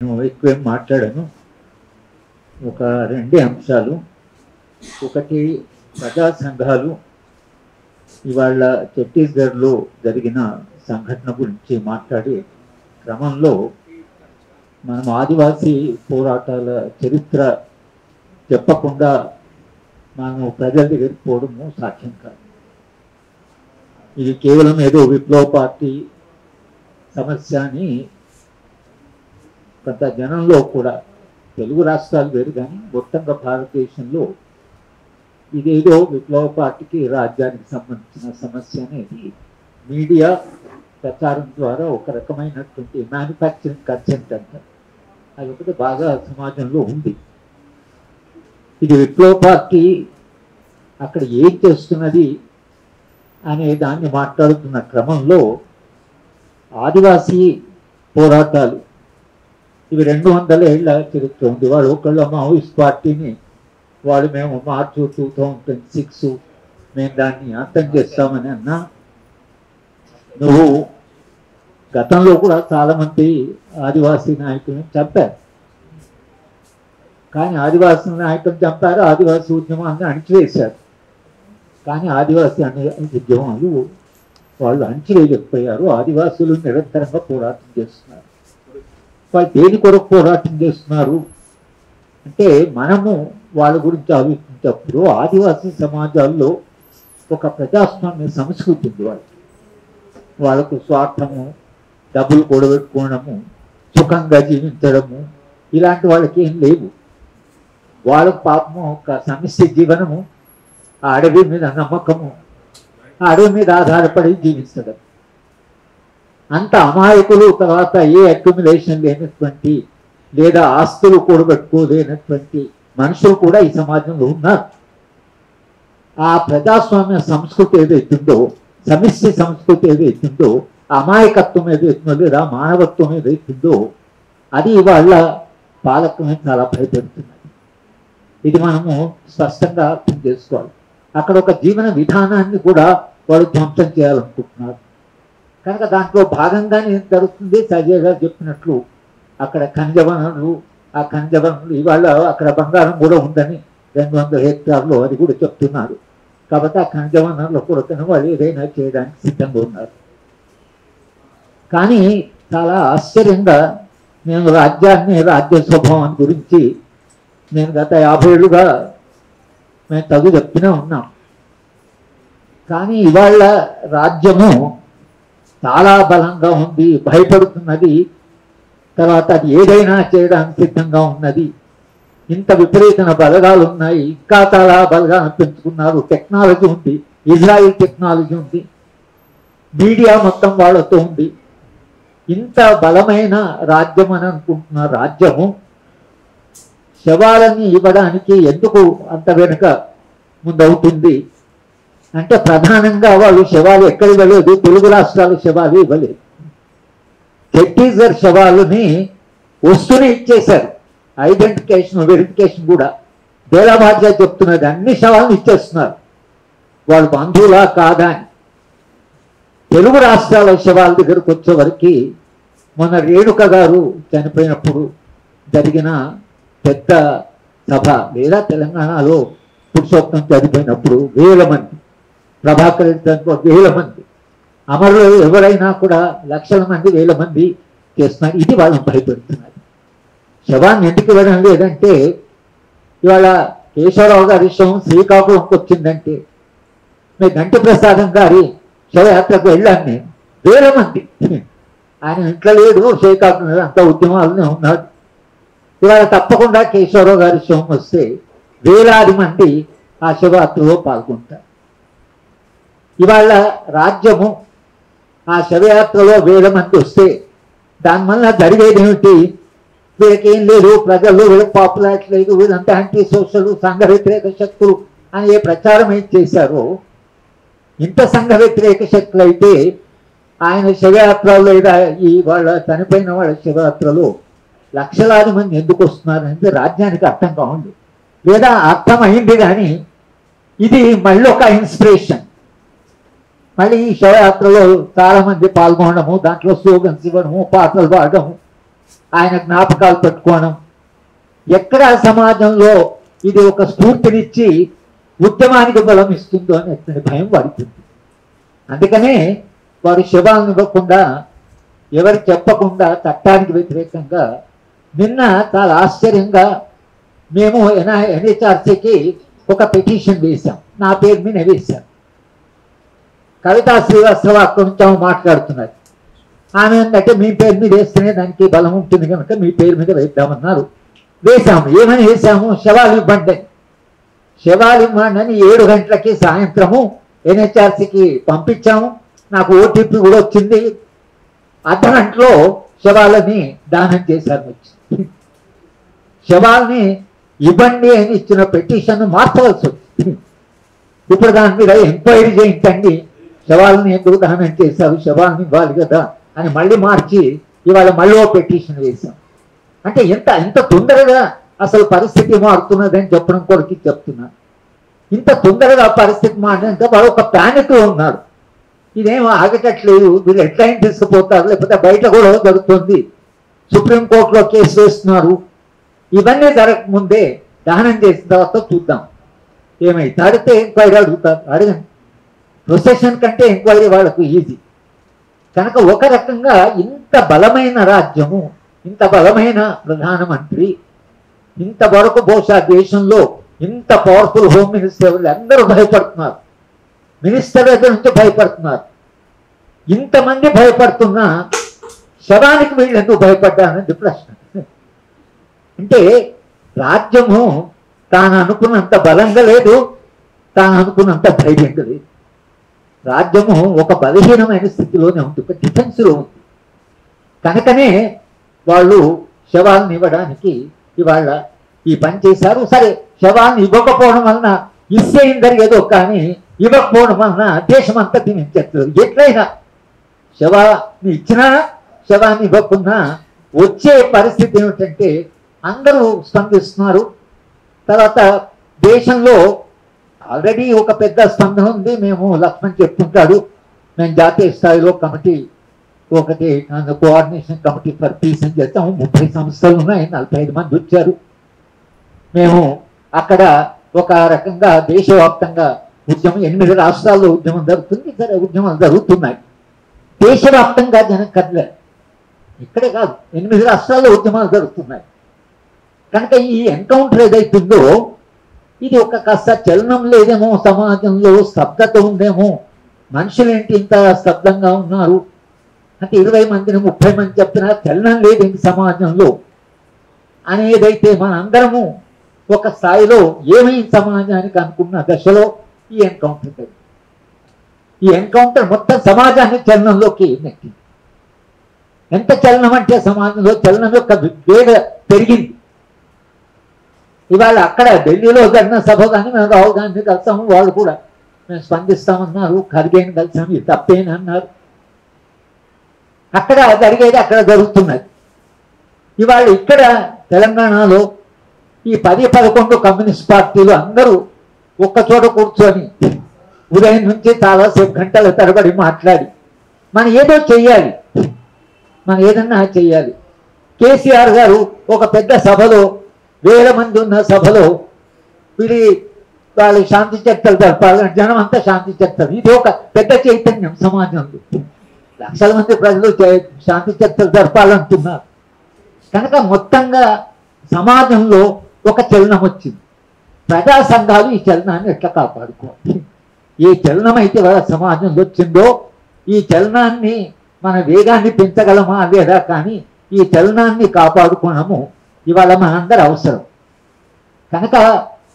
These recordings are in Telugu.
ఎక్కువేం మాట్లాడాను. ఒక రెండే అంశాలు. ఒకటి ప్రజా సంఘాలు ఇవాళ ఛత్తీస్గఢ్లో జరిగిన సంఘటన గురించి మాట్లాడే క్రమంలో మనం ఆదివాసీ పోరాటాల చరిత్ర చెప్పకుండా మనం ప్రజల దగ్గరికి పోవడము సాధ్యం కాదు. ఇది కేవలం ఏదో విప్లవ పార్టీ సమస్య అని కొంత జనంలో కూడా, తెలుగు రాష్ట్రాలు వేరు కానీ మొత్తంగా భారతదేశంలో ఇదేదో విప్లవ పార్టీకి రాజ్యానికి సంబంధించిన సమస్య అనేది మీడియా ప్రచారం ద్వారా ఒక రకమైనటువంటి మ్యానుఫ్యాక్చరింగ్ కన్సెంట్ అంటారు. అది ఒకటి బాగా సమాజంలో ఉంది. ఇది విప్లవ పార్టీ అక్కడ ఏం చేస్తున్నది అనే దాన్ని మాట్లాడుతున్న క్రమంలో ఆదివాసీ పోరాటాలు ఇవి 200 ఏళ్ల చరిత్ర ఉంది. వాళ్ళు ఒకళ్ళు మావోయిస్ట్ పార్టీని వాళ్ళు మేము మార్చి 2026 మేము దాన్ని అంతం చేస్తామని అన్నా, నువ్వు గతంలో కూడా చాలామంది ఆదివాసీ నాయకులను చంపారు. కానీ ఆదివాసీ నాయకులు చంపారు, ఆదివాసీ ఉద్యమాన్ని అణిచివేశారు. కానీ ఆదివాసీ ఉద్యమాలు వాళ్ళు అణిచివేయలేకపోయారు. ఆదివాసులు నిరంతరంగా పోరాటం చేస్తున్నారు. వాళ్ళు దేని కొరకు పోరాటం చేస్తున్నారు అంటే, మనము వాళ్ళ గురించి ఆలోచించేటప్పుడు ఆదివాసీ సమాజాల్లో ఒక ప్రజాస్వామ్య సంస్కృతి ఉంది. వాళ్ళకు స్వార్థము, డబ్బులు కూడబెట్టుకోవడము, సుఖంగా జీవించడము ఇలాంటి వాళ్ళకి ఏం లేవు. వాళ్ళకు పాపము ఒక సమిష్టి జీవనము, ఆ అడవి మీద నమ్మకము, ఆ అడవి మీద ఆధారపడి జీవించడం. అంత అమాయకులు, తర్వాత ఏ అక్యుమిలేషన్ లేనటువంటి లేదా ఆస్తులు కూడబెట్టుకోలేనటువంటి మనుషులు కూడా ఈ సమాజంలో ఉన్నారు. ఆ ప్రజాస్వామ్య సంస్కృతి ఏదైతుందో, సమిష్టి సంస్కృతి ఏదైతుందో, అమాయకత్వం ఏదైతుందో లేదా మానవత్వం ఏదైతుందో అది వాళ్ళ పాలకమే చాలా భయపెడుతున్నది. ఇది మనము స్పష్టంగా అర్థం చేసుకోవాలి. అక్కడ ఒక జీవన విధానాన్ని కూడా వాళ్ళు ధ్వంసం చేయాలనుకుంటున్నారు. కనుక దాంట్లో భాగంగానే ఏం జరుగుతుంది, సజయ్ గారు చెప్పినట్లు అక్కడ ఖనిజ వనరులు, ఆ ఖనిజ వనరులు ఇవాళ అక్కడ బంగారం కూడా ఉందని 200 హెక్టార్లు అది కూడా చెప్తున్నారు. కాబట్టి ఆ ఖనిజ వనరుల కొరకను వాళ్ళు ఏదైనా చేయడానికి సిద్ధంగా ఉన్నారు. కానీ చాలా ఆశ్చర్యంగా నేను రాజ్య స్వభావం గురించి నేను గత 50 ఏళ్ళుగా మేము చదువు చెప్తూనే ఉన్నాం. కానీ ఇవాళ రాజ్యము చాలా బలంగా ఉంది, భయపడుతున్నది, తర్వాత అది ఏదైనా చేయడానికి సిద్ధంగా ఉన్నది. ఇంత విపరీతమైన బలగాలు ఉన్నాయి, ఇంకా చాలా బలగాలను పెంచుకున్నారు. టెక్నాలజీ ఉంది, ఇజ్రాయిల్ టెక్నాలజీ ఉంది, మీడియా మొత్తం వాళ్ళతో ఉంది. ఇంత బలమైన రాజ్యం అని అనుకుంటున్న రాజ్యము శవాలని ఇవ్వడానికి ఎందుకు అంత వెనుక ముందవుతుంది అంటే, ప్రధానంగా వాళ్ళు శవాలు ఎక్కడ ఇవ్వలేదు, తెలుగు రాష్ట్రాలు శవాలు ఇవ్వలేదు. ఛత్తీస్గఢ్ శవాలని వస్తూనే ఇచ్చేశారు. ఐడెంటిఫికేషన్, వెరిఫికేషన్ కూడా బేలాబాద్గా చెప్తున్నది, అన్ని శవాలను ఇచ్చేస్తున్నారు. వాళ్ళు బంధువులా కాదా అని. తెలుగు రాష్ట్రాల శవాల దగ్గరకు వచ్చేవరకు మొన్న రేణుక గారు చనిపోయినప్పుడు జరిగిన పెద్ద సభ, లేదా తెలంగాణలో పురుషోత్తం చనిపోయినప్పుడు 1000 మంది, ప్రభాకర్ రెడ్డి చనిపోయి 1000 మంది, అమరులు ఎవరైనా కూడా లక్షల మంది, 1000 మంది చేస్తున్నారు. ఇది వాళ్ళని భయపెడుతున్నారు. శవాన్ని ఎందుకు ఇవ్వడం లేదంటే, ఇవాళ కేశవరావు గారి శవం శ్రీకాకుళంకి వచ్చిందంటే, మీ గంటి ప్రసాదం గారి శవయాత్రకు వెళ్ళాను నేను. 1000 మంది, ఆయన ఇంట్లో లేడు, శ్రీకాకుళం అంత ఉద్యమాలనే ఉన్నాడు. ఇవాళ తప్పకుండా కేశవరావు గారి శవం వస్తే వేలాది మంది ఆ శవయాత్రలో పాల్గొంటారు. ఇవాళ రాజ్యము ఆ శవయాత్రలో 1000 మంది వస్తే దానివల్ల జరిగేది ఏమిటి? వీళ్ళకి ఏం లేదు, ప్రజల్లో వీళ్ళకి పాపులారిటీ లేదు, వీళ్ళంతా యాంటీ సోషల్, సంఘ వ్యతిరేక శక్తులు అని ఏ ప్రచారం ఏం చేశారో, ఇంత సంఘ వ్యతిరేక శక్తులు అయితే ఆయన శవయాత్రలో లేదా ఈ వాళ్ళ చనిపోయిన వాళ్ళ శవయాత్రలో లక్షలాది మంది ఎందుకు వస్తున్నారంటే రాజ్యానికి అర్థం కావండి, లేదా అర్థమైంది. కానీ ఇది మళ్ళీ ఒక ఇన్స్పిరేషన్. మళ్ళీ ఈ శవయాత్రలో చాలామంది పాల్గొనడము, దాంట్లో స్లోగన్స్ ఇవ్వడము, పాటలు పాడడము, ఆయన జ్ఞాపకాలు పెట్టుకోవడం, ఎక్కడ సమాజంలో ఇది ఒక స్ఫూర్తినిచ్చి ఉద్యమానికి బలం ఇస్తుందో అనే భయం వాడికి. అందుకనే వారు శవాలను ఇవ్వకుండా, ఎవరు చెప్పకుండా చట్టానికి వ్యతిరేకంగా నిన్న చాలా ఆశ్చర్యంగా మేము NHRCకి ఒక పిటిషన్ వేశాం. నా పేరు మీద వేశాం. కవితా శ్రీవాస్తవ కొంచెం మాట్లాడుతున్నారు. ఆమె ఏంటంటే మీ పేరు మీద వేస్తేనే దానికి బలం ఉంటుంది కనుక మీ పేరు మీద వేద్దామన్నారు. వేశాము. ఏమని వేశాము? శవాలు ఇవ్వండి, శవాలు ఇవ్వండి అని 7 గంటలకి సాయంత్రము NHRCకి పంపించాము. నాకు OTP కూడా వచ్చింది. అర్ధగంటలో శవాలని దానం చేశారు. శవాల్ని ఇవ్వండి అని ఇచ్చిన పిటిషన్ మార్చవలసి వచ్చింది. ఇప్పుడు దాని మీద ఎంక్వైరీ చేయించండి, శవాలని ఎందుకు దానం చేశారు, శవాలని ఇవ్వాలి కదా అని మళ్ళీ మార్చి ఇవాళ మళ్ళీ ఓ పిటిషన్ వేశాం. అంటే ఎంత తొందరగా అసలు పరిస్థితి మారుతున్నదని చెప్పడం కొరకు చెప్తున్నా. ఇంత తొందరగా పరిస్థితి మారినంటే వాడు ఒక ప్యానిక్లో ఉన్నాడు. ఇదేం ఆగటట్లేదు, వీళ్ళు ఎట్లయినా తీసుకుపోతారు, లేకపోతే బయట కూడా జరుగుతుంది, సుప్రీంకోర్టులో కేసు వేస్తున్నారు. ఇవన్నీ జరగకముందే దహనం చేసిన తర్వాత చూద్దాం ఏమైతే. అడిగితే ఎంక్వైరీ అడుగుతారు, అడగండి. ప్రొసెషన్ కంటే ఎంక్వైరీ వాళ్ళకు ఈజీ కనుక. ఒక రకంగా ఇంత బలమైన రాజ్యము, ఇంత బలమైన ప్రధానమంత్రి, ఇంతవరకు బహుశా దేశంలో ఇంత పవర్ఫుల్ హోమ్ మినిస్టర్ అందరూ భయపడుతున్నారు, మినిస్టర్ దగ్గర నుంచి భయపడుతున్నారు. ఇంతమంది భయపడుతున్నా శవానికి వీళ్ళు ఎందుకు భయపడ్డారనేది ప్రశ్న. అంటే రాజ్యము తాను అనుకున్నంత బలంగా లేదు, తాను అనుకున్నంత ధైర్యంగా లేదు. రాజ్యము ఒక బలహీనమైన స్థితిలోనే ఉంది, ఒక డిఫెన్స్లో ఉంది. కనుకనే వాళ్ళు శవాలను ఇవ్వడానికి ఇవాళ ఈ పని చేశారు. సరే, శవాన్ని ఇవ్వకపోవడం వలన ఇస్సేం జరిగేదో కానీ ఇవ్వకపోవడం వలన దేశం అంతా తినించేస్తారు. ఎట్లయినా శవాన్ని ఇచ్చినా శవాన్ని ఇవ్వకున్నా వచ్చే పరిస్థితి ఏమిటంటే అందరూ స్పందిస్తున్నారు. తర్వాత దేశంలో ఆల్రెడీ ఒక పెద్ద స్పందన ఉంది. మేము లక్ష్మణ్ చెప్తుంటాడు, మేము జాతీయ స్థాయిలో కమిటీ ఒకటి కోఆర్డినేషన్ కమిటీ ఫర్ పీస్ అని చేస్తాము. 30 సంస్థలు ఉన్నాయి, 45 మంది వచ్చారు. మేము అక్కడ ఒక రకంగా దేశవ్యాప్తంగా ఉద్యమం, 8 రాష్ట్రాల్లో ఉద్యమం జరుగుతుంది. సరే, ఉద్యమాలు జరుగుతున్నాయి దేశవ్యాప్తంగా, జనం కదలేదు. ఇక్కడే కాదు, 8 రాష్ట్రాల్లో ఉద్యమాలు జరుగుతున్నాయి. కనుక ఈ ఎన్కౌంటర్ ఏదైతుందో ఇది ఒక కాస్త చలనం లేదేమో, సమాజంలో స్తబ్దత ఉందేమో, మనుషులేంటి ఇంత స్తబ్దంగా ఉన్నారు అంటే 20 మందిని 30 మంది చెప్తున్నా చలనం లేదేంటి సమాజంలో అనేదైతే మన అందరము ఒక స్థాయిలో ఏమైంది సమాజానికి అనుకున్న దశలో ఈ ఎన్కౌంటర్, ఈ ఎన్కౌంటర్ మొత్తం సమాజాన్ని చలనంలోకి నెట్టింది. ఎంత చలనం అంటే సమాజంలో చలనం యొక్క వేగ పెరిగింది. ఇవాళ అక్కడ ఢిల్లీలో జరిగిన సభ కానీ మేము రాహుల్ గాంధీ కలిసాము, వాళ్ళు కూడా మేము స్పందిస్తామన్నారు. ఖర్గేని కలిసాము, ఇది తప్పేనన్నారు. అక్కడ జరిగేది అక్కడ జరుగుతున్నది. ఇవాళ ఇక్కడ తెలంగాణలో ఈ 10-11 కమ్యూనిస్ట్ పార్టీలు అందరూ ఒక్కచోట కూర్చొని ఉదయం నుంచి చాలాసేపు గంటల తరబడి మాట్లాడి మనం ఏదో చెయ్యాలి, మనం ఏదన్నా చెయ్యాలి. కేసీఆర్ గారు ఒక పెద్ద సభలో, 1000 మంది ఉన్న సభలో వాళ్ళు శాంతి చర్చలు జరపాలని జనం అంతా శాంతి చర్చలు, ఇది ఒక పెద్ద చైతన్యం సమాజంలో. లక్షల మంది ప్రజలు శాంతి చర్చలు జరపాలంటున్నారు. కనుక మొత్తంగా సమాజంలో ఒక చలనం వచ్చింది. ప్రజా సంఘాలు ఈ చలనాన్ని ఎట్లా కాపాడుకోవాలి, ఏ చలనం అయితే వాళ్ళ సమాజంలో వచ్చిందో ఈ చలనాన్ని మన వేగాన్ని పెంచగలమా లేదా, కానీ ఈ చలనాన్ని కాపాడుకోవడము ఇవాళ మనందరి అవసరం. కనుక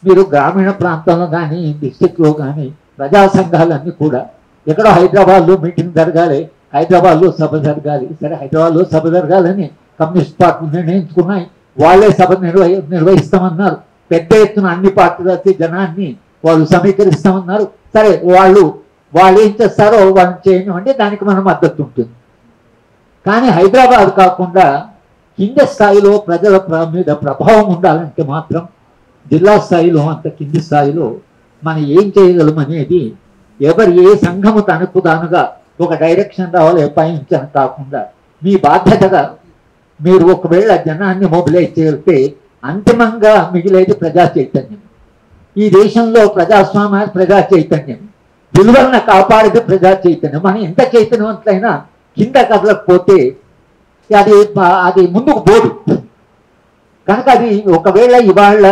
మీరు గ్రామీణ ప్రాంతంలో కానీ డిస్టిక్లో కానీ ప్రజా సంఘాలన్నీ కూడా ఎక్కడో హైదరాబాద్లో మీటింగ్ జరగాలి, హైదరాబాద్లో సభ జరగాలి. సరే, హైదరాబాద్లో సభ జరగాలని కమ్యూనిస్ట్ పార్టీలు నిర్ణయించుకున్నాయి, వాళ్ళే సభ నిర్వహిస్తామన్నారు. పెద్ద ఎత్తున అన్ని పార్టీలు వచ్చి జనాన్ని వాళ్ళు సమీకరిస్తామన్నారు. సరే, వాళ్ళు ఏం చేస్తారో వాళ్ళు చేయనివ్వండి, దానికి మన మద్దతు ఉంటుంది. కానీ హైదరాబాద్ కాకుండా కింది స్థాయిలో ప్రజల మీద ప్రభావం ఉండాలంటే మాత్రం జిల్లా స్థాయిలో అంత కింది స్థాయిలో మనం ఏం చేయగలం అనేది ఎవరు ఏ సంఘము తనకు తానుగా ఒక డైరెక్షన్ రావాలి, పైనుంచని కాకుండా మీ బాధ్యతగా మీరు ఒకవేళ జనాన్ని మొబిలైజ్ చేస్తే అంతిమంగా మిగిలేది ప్రజా చైతన్యం. ఈ దేశంలో ప్రజాస్వామ్య ప్రజా చైతన్యం, విలువలను కాపాడేది ప్రజా చైతన్యం. మనం ఎంత చైతన్యవంతులైనా కింద కదలకపోతే అది అది ముందుకు పోదు. కనుక అది ఒకవేళ ఇవాళ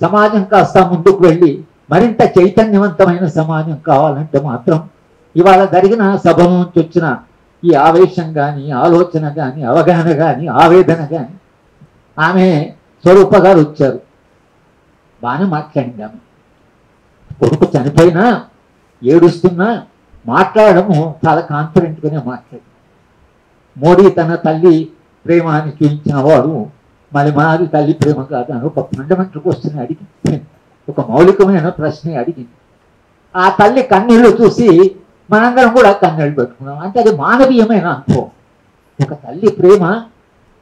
సమాజం కాస్త ముందుకు వెళ్ళి మరింత చైతన్యవంతమైన సమాజం కావాలంటే మాత్రం ఇవాళ జరిగిన సభ నుంచి వచ్చిన ఈ ఆవేశం కానీ, ఆలోచన కానీ, అవగాహన కానీ, ఆవేదన కానీ, ఆమె స్వరూప గారు వచ్చారు, బాగానే మాట్లాడింది. ఆమె కొడుకు చనిపోయినా ఏడుస్తున్నా మాట్లాడము చాలా కాన్ఫిడెంట్గానే మాట్లాడింది. మోడీ తన తల్లి ప్రేమ అని చూపించిన వాడు మరి మాది తల్లి ప్రేమ కాదు అని ఒక ఫండమెంటల్ క్వశ్చన్ అడిగింది, ఒక మౌలికమైన ప్రశ్న అడిగింది. ఆ తల్లి కన్నీళ్లు చూసి మనందరం కూడా కన్నీళ్ళు పెట్టుకున్నాం. అంటే అది మానవీయమైన అనుభవం. ఒక తల్లి ప్రేమ,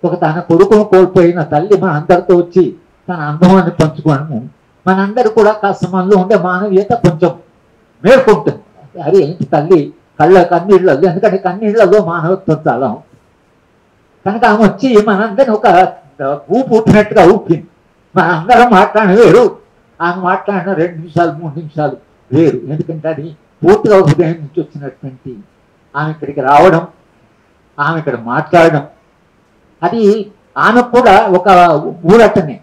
ఒక తన కొడుకును కోల్పోయిన తల్లి మన అందరితో వచ్చి తన అనుభవాన్ని పంచుకోవడము మనందరూ కూడా కాస్త మనలో ఉండే మానవీయత కొంచెం మేల్కొంటుంది. అరే ఏంటి తల్లి కన్నీళ్ళలో, ఎందుకంటే కన్నీళ్లలో మానవత్వం చాలా. కనుక ఆమె వచ్చి మనందరినీ ఒక ఊపు ఊపినట్టుగా ఊపింది. మనందరం మాట్లాడిన వేరు, ఆమె మాట్లాడిన 2 నిమిషాలు 3 నిమిషాలు వేరు. ఎందుకంటే అది పూర్తిగా హృదయం నుంచి వచ్చినటువంటి ఆమె ఇక్కడికి రావడం, ఆమె ఇక్కడ మాట్లాడడం, అది ఆమె కూడా ఒక ఊరటనే.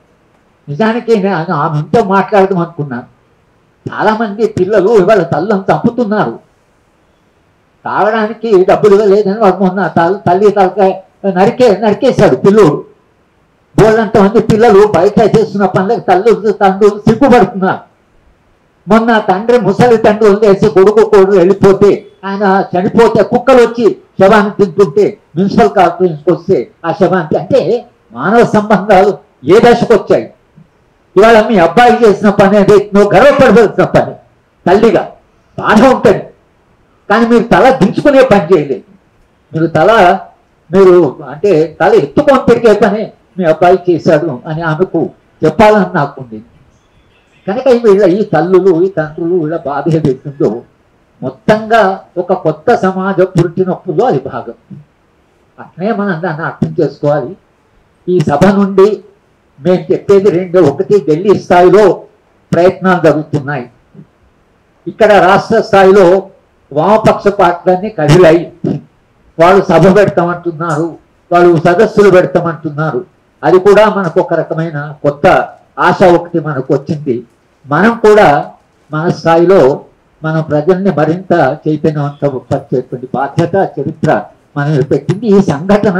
నిజానికి ఆమె ఎంతో మాట్లాడదాం అనుకున్నాను. చాలామంది పిల్లలు ఇవాళ తల్లిని చంపుతున్నారు, తాగడానికి డబ్బులు లేదని వాడు మొన్న తల్లి తలకాయ నరికేశాడు పిల్లోడు. బోళ్ళంతమంది పిల్లలు బయట చేస్తున్న పనులకు తండ్రులు సిగ్గుపడుతున్నారు. మొన్న తండ్రి ముసలి తండ్రి వదిలేసి కొడుకు వెళ్ళిపోతే, ఆయన చనిపోతే కుక్కలు వచ్చి శవాన్ని తింటుంటే మున్సిపల్ కార్పొరేషన్కి వస్తే ఆ శవాన్ని, అంటే మానవ సంబంధాలు ఏ దశకు వచ్చాయి. ఇవాళ మీ అబ్బాయి చేసిన పని అదే నువ్వు గర్వపడవలసిన పని, తల్లిగా బాధ ఉంటుంది. కానీ మీరు తల దించుకునే పని చేయలేదు. మీరు అంటే తల ఎత్తుకొని పెరిగే పని మీ అబ్బాయి చేశాడు అని ఆమెకు చెప్పాలని నాకుంది. కనుక వీళ్ళ ఈ తల్లులు ఈ తండ్రులు వీళ్ళ బాధ ఏదైతుందో మొత్తంగా ఒక కొత్త సమాజం పుట్టినప్పుడులో అది భాగం. అట్నే మనం దాన్ని అర్థం చేసుకోవాలి. ఈ సభ నుండి మేము చెప్పేది 2: 1 ఢిల్లీ స్థాయిలో ప్రయత్నాలు జరుగుతున్నాయి. ఇక్కడ రాష్ట్ర స్థాయిలో వామపక్ష పార్టీలన్నీ కదిలాయి. వాళ్ళు సభ పెడతామంటున్నారు, వాళ్ళు సదస్సులు పెడతామంటున్నారు. అది కూడా మనకు ఒక రకమైన కొత్త ఆశ ఒకటి మనకు వచ్చింది. మనం కూడా మన స్థాయిలో మన ప్రజల్ని మరింత చైతన్యవంతపరిచేటువంటి బాధ్యత, చరిత్ర మనం పెట్టింది. ఈ సంఘటన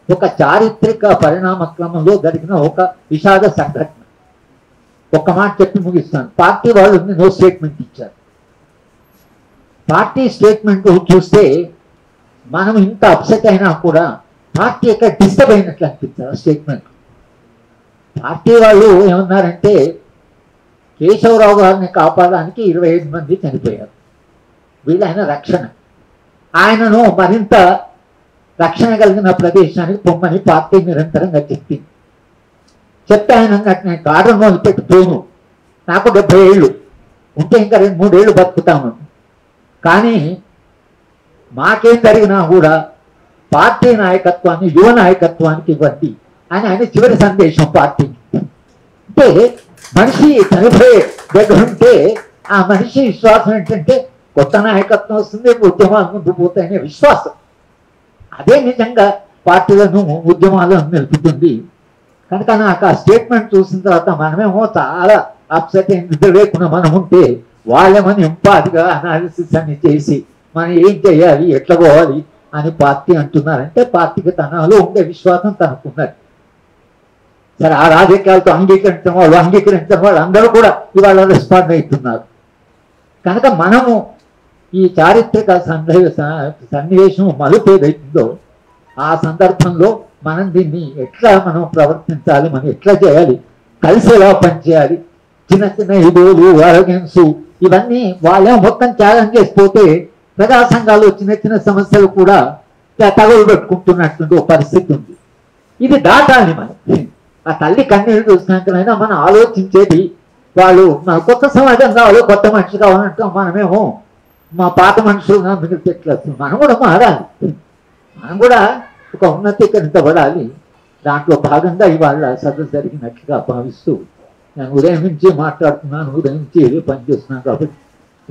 ఒక చారిత్రక పరిణామ క్రమంలో జరిగిన ఒక విషాద సంఘటన. ఒక్క మాట చెప్పి ముగిస్తాను. పార్టీ వాళ్ళు నో స్టేట్మెంట్ ఇచ్చారు. పార్టీ స్టేట్మెంట్ చూస్తే మనం ఇంత అప్సెట్ అయినా కూడా పార్టీ ఎక్కడ డిస్టర్బ్ అయినట్లు అనిపిస్తారు. స్టేట్మెంట్ పార్టీ వాళ్ళు ఏమన్నారంటే కేశవరావు గారిని కాపాడడానికి 25 మంది చనిపోయారు, వీళ్ళైన రక్షణ, ఆయనను మరింత రక్షణ కలిగిన ప్రదేశానికి పొమ్మని పార్టీ నిరంతరంగా చెప్పింది. చెప్తే ఆయన అన్నట్టు నేను కారణం మొదలుపెట్టి పోను, నాకు 70 ఏళ్ళు ఉంటే ఇంకా 2-3 ఏళ్ళు బతుకుతాము, కానీ మాకేం జరిగినా కూడా పార్టీ నాయకత్వాన్ని యువ నాయకత్వానికి ఇవ్వండి అని ఆయన చివరి సందేశం పార్టీకి. అంటే మనిషి చనిపోయే దగ్గర ఉంటే ఆ మనిషి విశ్వాసం ఏంటంటే కొత్త నాయకత్వం వస్తుంది, ఉద్యమాలు ముందు పోతాయనే విశ్వాసం. అదే నిజంగా పార్టీలను ఉద్యమాలను నిలుపుతుంది. కనుక నాకు ఆ స్టేట్మెంట్ చూసిన తర్వాత మనమేమో చాలా అప్సెట్ నిద్ర లేకుండా మనం ఉంటే వాళ్ళేమని ఇంపాదిగా అనాలిసిస్ అన్ని చేసి మనం ఏం చేయాలి, ఎట్లా పోవాలి అని పార్టీ అంటున్నారంటే పార్టీకి తనలో ఉండే విశ్వాసం తనకున్నది. సరే, ఆ రాజకీయాలతో అంగీకరించిన వాళ్ళు అందరూ కూడా ఇవాళ రెస్పాండ్ అవుతున్నారు. కనుక మనము ఈ చారిత్రక సన్నివేశం మలుపు ఏదైతుందో ఆ సందర్భంలో మనం దీన్ని ఎట్లా మనం ప్రవర్తించాలి, మనం ఎట్లా చేయాలి, కలిసి ఎలా పనిచేయాలి, చిన్న చిన్న ఇగోలు అరగెన్సు ఇవన్నీ వాళ్ళే మొత్తం త్యాగం చేసిపోతే ప్రజా సంఘాలు చిన్న చిన్న సమస్యలు కూడా తగులు పెట్టుకుంటున్నటువంటి ఒక పరిస్థితి ఉంది. ఇది దాటాలి మనం. ఆ తల్లి కన్నీళ్ళు చూసినాకనైనా మనం ఆలోచించేది వాళ్ళు మన కొత్త సమాజం కావాలి, కొత్త మనిషి కావాలంటాం. మనమేమో మా పాత మనుషులుగా మిగిలిపెట్టలేదు. మనం కూడా మారాలి, మనం కూడా ఒక ఉన్నతీకరించబడాలి. దాంట్లో భాగంగా ఇవాళ సదస్సు జరిగినట్లుగా భావిస్తూ నేను ఉదయం నుంచి మాట్లాడుతున్నాను, ఉదయం నుంచి పనిచేస్తున్నాను కాబట్టి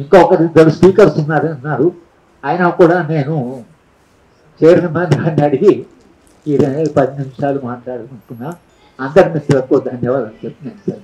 ఇంకొకరు ఇద్దరు స్పీకర్స్ ఉన్నారన్నారు. అయినా కూడా నేను చైర్మన్ గారిని అడిగి ఈ 10 నిమిషాలు మాట్లాడుకుంటున్నా. అందరి మిత్రులకు ధన్యవాదాలు చెప్పినాను సార్.